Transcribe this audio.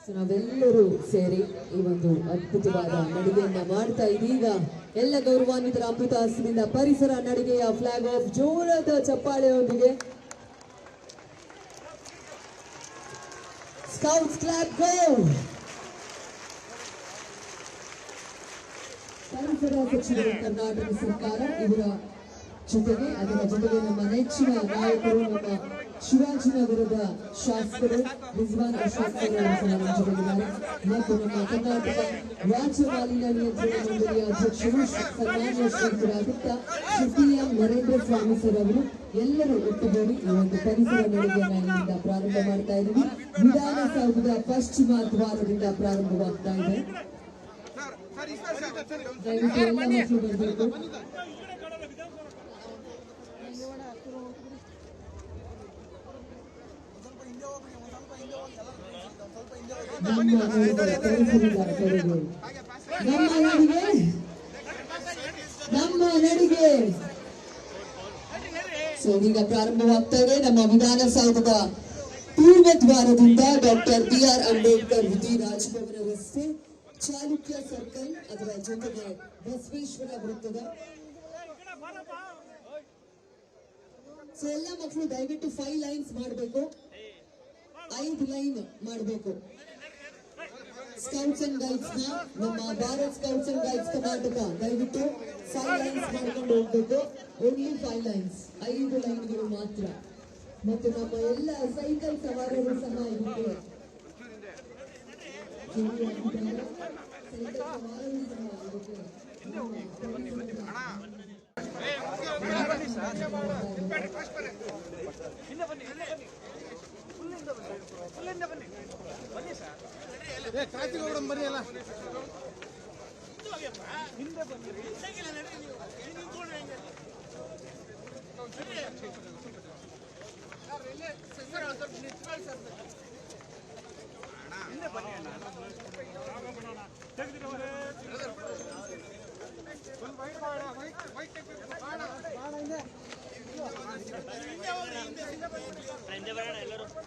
ನಾವೆಲ್ಲರೂ ಸೇರಿ ಈ ಒಂದು ಅದ್ಭುತವಾದ ನಡಿಗೆಯನ್ನ ಮಾಡ್ತಾ ಇದೀಗ ಎಲ್ಲ ಗೌರವಾನ್ವಿತರ ಅಮೃತ ಹಸ್ತದಿಂದ ಪರಿಸರ ನಡಿಗೆಯ ಫ್ಲಾಗ್ ಆಫ್ ಜೋರದ ಚಪ್ಪಾಳೆಯೊಂದಿಗೆ ಸ್ಕೌಟ್ಸ್ ಕ್ಲಬ್ ಗೋ. ಪರಿಸರ ಸಚಿವರು ಕರ್ನಾಟಕ ಸರ್ಕಾರ ಇವರ ಜೊತೆಗೆ ಅದರ ಜೊತೆಗೆ ನಮ್ಮ ನೆಚ್ಚಿನ ನಾಯಕರು ನಮ್ಮ ಶಿವಾಜಿನಗರದ ಶಾಸಕರು ರಿಜ್ವಾನ್ ಅಶ್ರಫ್ ನಮ್ಮ ಜೊತೆಗಿದ್ದಾರೆ ಮತ್ತು ನಮ್ಮ ಕರ್ನಾಟಕ ರಾಜ್ಯ ಮಾಲಿನ್ಯ ನಿಯಂತ್ರಣ ಮಂಡಳಿಯ ಅಧ್ಯಕ್ಷರು ಸನ್ಮಾನ್ಯ ಶ್ರೀಯುತರಾದಂತ ಶ್ರೀ PM ನರೇಂದ್ರ ಸ್ವಾಮಿ ಸರ್ ಅವರು ಎಲ್ಲರೂ ಒಟ್ಟುಗೂಡಿ ಈ ಒಂದು ಪರಿಸರ ನಡಿಗೆಯನ್ನ ಇಲ್ಲಿಂದ ಪ್ರಾರಂಭ ಮಾಡ್ತಾ ಇದ್ದೀವಿ. ವಿಧಾನಸೌಧದ ಪಶ್ಚಿಮ ದ್ವಾರದಿಂದ ಪ್ರಾರಂಭವಾಗ್ತಾ ಇದೆ. ದಯವಿಟ್ಟು ಎಲ್ಲ ಮಕ್ಕಳು ಬರಬೇಕು. ನಮ್ಮ ನಡಿಗೆ ಸೊ ಈಗ ಪ್ರಾರಂಭವಾಗ್ತಾ ಇದೆ. ನಮ್ಮ ವಿಧಾನಸೌಧದ ಪೂರ್ವ ದ್ವಾರದಿಂದ ಡಾಕ್ಟರ್ BR ಅಂಬೇಡ್ಕರ್ ವಿಧಿ ರಾಜಭವನ ರಸ್ತೆ, ಚಾಲುಕ್ಯ ಸರ್ಕಲ್, ಅದರ ಜೊತೆಗೆ ಬಸವೇಶ್ವರ ವೃತ್ತದ ಸೊ ಎಲ್ಲ ಮಕ್ಕಳು ದಯವಿಟ್ಟು 5 ಲೈನ್ಸ್ ಮಾಡಬೇಕು, 5 ಲೈನ್ ಮಾಡಬೇಕು. ಸ್ಕೌಟ್ಸ್ ಅಂಡ್ ಗೈಡ್ಸ್ ನಮ್ಮ Bharat scouts and guides Karnataka ದಯವಿಟ್ಟು 5 ಲೈನ್ಸ್ ಮಾಡ್ಕೊಂಡು ಹೋಗ್ಬೇಕು. ಓನ್ಲಿ 5 ಲೈನ್ಸ್, 5 ಲೈನ್ಗಳು ಮಾತ್ರ. ಮತ್ತು ನಮ್ಮ ಎಲ್ಲ ಸೈಕಲ್ ಸವಾರರು ಸಹ ಇದಕ್ಕೆ ಎಲ್ಲರೂ